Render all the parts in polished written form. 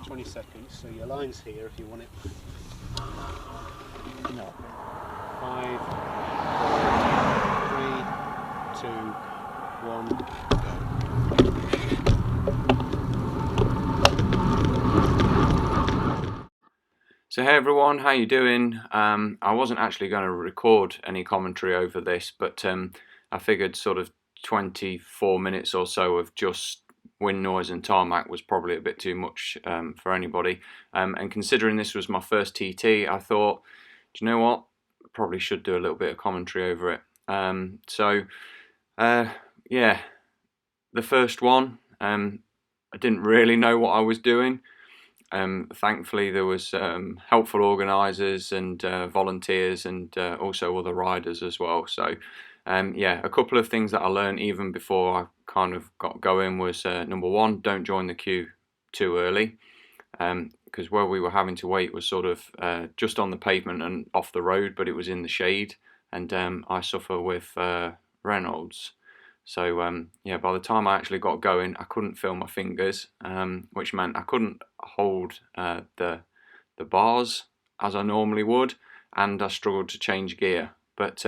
20 seconds. So your line's here if you want it. No. 5, 4, 3, 2, 1, go. So hey everyone, how you doing? I wasn't actually going to record any commentary over this, but I figured sort of 24 minutes or so of just wind noise and tarmac was probably a bit too much for anybody. And considering this was my first TT, I thought, do you know what? Probably should do a little bit of commentary over it. Yeah, the first one, I didn't really know what I was doing. Thankfully there was helpful organisers and volunteers and also other riders as well. So yeah, a couple of things that I learned even before I kind of got going was number one, don't join the queue too early, because where we were having to wait was sort of just on the pavement and off the road, but it was in the shade, and I suffer with Raynaud's. So yeah, by the time I actually got going, I couldn't feel my fingers, which meant I couldn't hold the bars as I normally would, and I struggled to change gear. But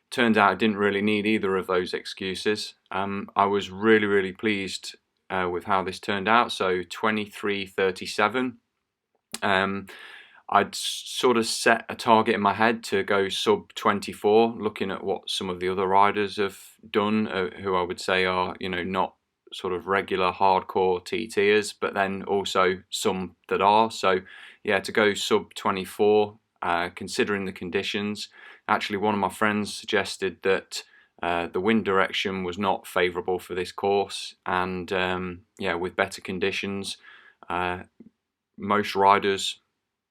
turns out I didn't really need either of those excuses. I was really pleased with how this turned out. So 23:37. I'd sort of set a target in my head to go sub 24, looking at what some of the other riders have done, who I would say are, you know, not sort of regular hardcore TTers, but then also some that are. So yeah, to go sub 24, considering the conditions. Actually, one of my friends suggested that the wind direction was not favourable for this course, and yeah, with better conditions, most riders,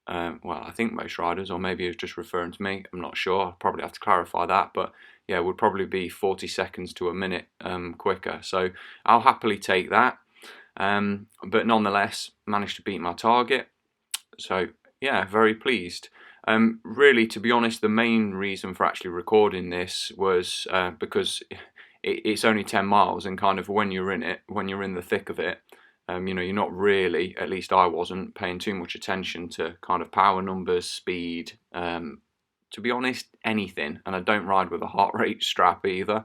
well, I think most riders, or maybe he was just referring to me, I'm not sure, I'll probably have to clarify that, but yeah, would probably be 40 seconds to a minute quicker. So I'll happily take that, but nonetheless managed to beat my target. So yeah, very pleased. Really, to be honest, the main reason for actually recording this was because it's only 10 miles, and kind of when you're in it, when you're in the thick of it, you know, you're not really, at least I wasn't, paying too much attention to kind of power numbers, speed, to be honest, anything. And I don't ride with a heart rate strap either,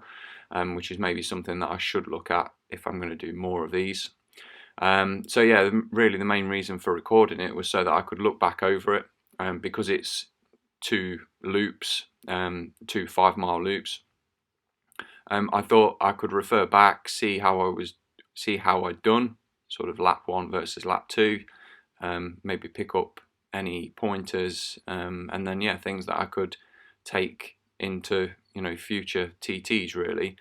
which is maybe something that I should look at if I'm going to do more of these. So yeah, really the main reason for recording it was so that I could look back over it, because it's 2 loops, 2 5-mile loops. I thought I could refer back, see how I'd done, sort of lap 1 versus lap 2, maybe pick up any pointers, and then yeah, things that I could take into, you know, future TTs really.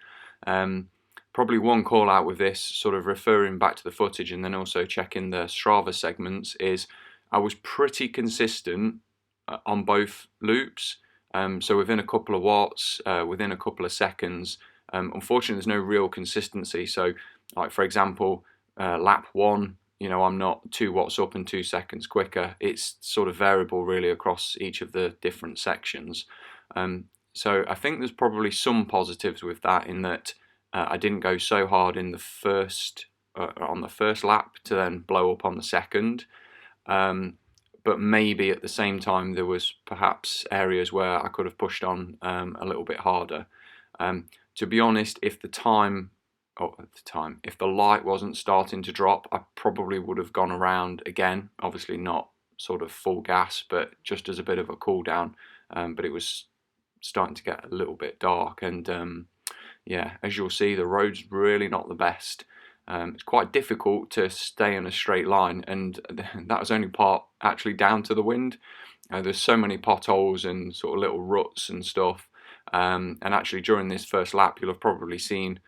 Probably one call out with this, sort of referring back to the footage and then also checking the Strava segments, is I was pretty consistent on both loops. So within a couple of watts, within a couple of seconds. Unfortunately, there's no real consistency. So, like for example, lap 1, you know, I'm not 2 watts up and 2 seconds quicker. It's sort of variable really across each of the different sections. So I think there's probably some positives with that, in that I didn't go so hard in the first on the first lap to then blow up on the second. But maybe at the same time there was perhaps areas where I could have pushed on a little bit harder. To be honest, if the light wasn't starting to drop, I probably would have gone around again. Obviously not sort of full gas, but just as a bit of a cool down. But it was starting to get a little bit dark, and yeah, as you'll see, the road's really not the best. It's quite difficult to stay in a straight line, and that was only part actually down to the wind. There's so many potholes and sort of little ruts and stuff. And actually during this first lap, you'll have probably seen,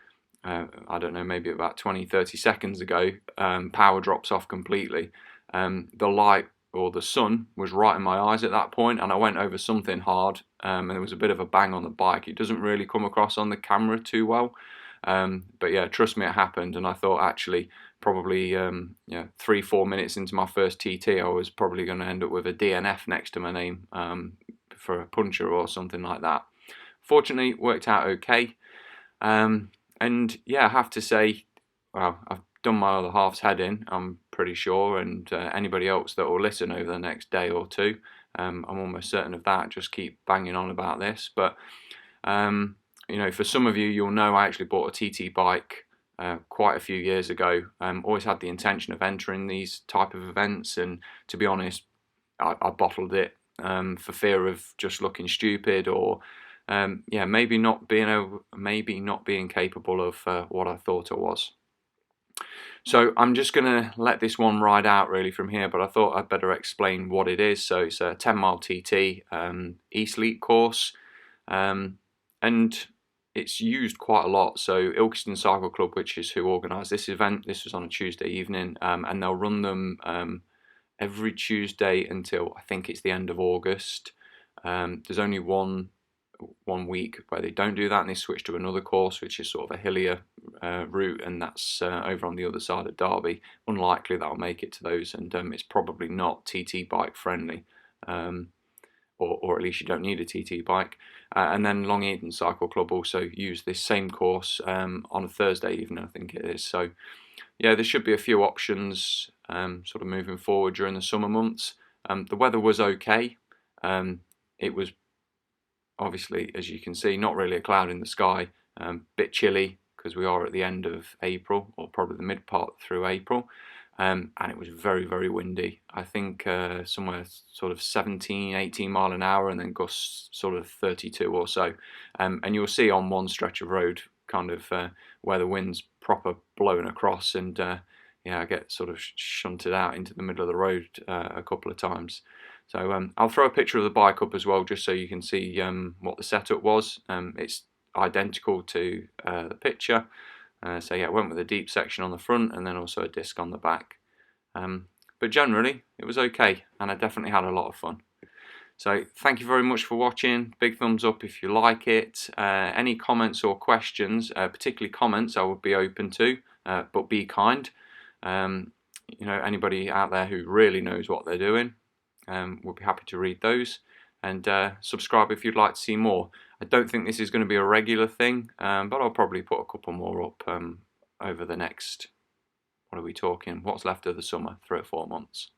I don't know, maybe about 20-30 seconds ago, power drops off completely. The light, or the sun, was right in my eyes at that point, and I went over something hard, and there was a bit of a bang on the bike. It doesn't really come across on the camera too well, but yeah, trust me, it happened. And I thought actually probably 3-4 minutes into my first TT, I was probably going to end up with a DNF next to my name, for a puncher or something like that. Fortunately, it worked out okay. And yeah, I have to say, well, I've done my other half's head in, I'm pretty sure, and anybody else that will listen over the next day or two, I'm almost certain of that. Just keep banging on about this. But you know, for some of you, you'll know I actually bought a TT bike quite a few years ago. Always had the intention of entering these type of events, and to be honest, I bottled it for fear of just looking stupid, or yeah, maybe not being capable of what I thought I was. So I'm just going to let this one ride out really from here, but I thought I'd better explain what it is. So it's a 10-mile TT East Leake course, and it's used quite a lot. So Ilkeston Cycle Club, which is who organised this event, this was on a Tuesday evening, and they'll run them every Tuesday until I think it's the end of August. There's only one week where they don't do that, and they switch to another course which is sort of a hillier route, and that's over on the other side of Derby. Unlikely that I'll make it to those, and it's probably not TT bike friendly, or at least you don't need a TT bike. And then Long Eaton Cycle Club also use this same course on a Thursday evening, I think it is. So yeah, there should be a few options sort of moving forward during the summer months. The weather was okay. It was obviously, as you can see, not really a cloud in the sky. Bit chilly because we are at the end of April, or probably the mid part through April, and it was very, very windy. I think somewhere sort of 17, 18 mile an hour, and then gusts sort of 32 or so. And you'll see on one stretch of road kind of where the wind's proper blowing across, and yeah, I get sort of shunted out into the middle of the road a couple of times. So I'll throw a picture of the bike up as well, just so you can see what the setup was. It's identical to the picture. So yeah, I went with a deep section on the front and then also a disc on the back. But generally, it was okay, and I definitely had a lot of fun. So thank you very much for watching. Big thumbs up if you like it. Any comments or questions, particularly comments, I would be open to, but be kind. You know, anybody out there who really knows what they're doing, we'll be happy to read those, and subscribe if you'd like to see more. I don't think this is going to be a regular thing, but I'll probably put a couple more up over the next, what are we talking, what's left of the summer, 3 or 4 months.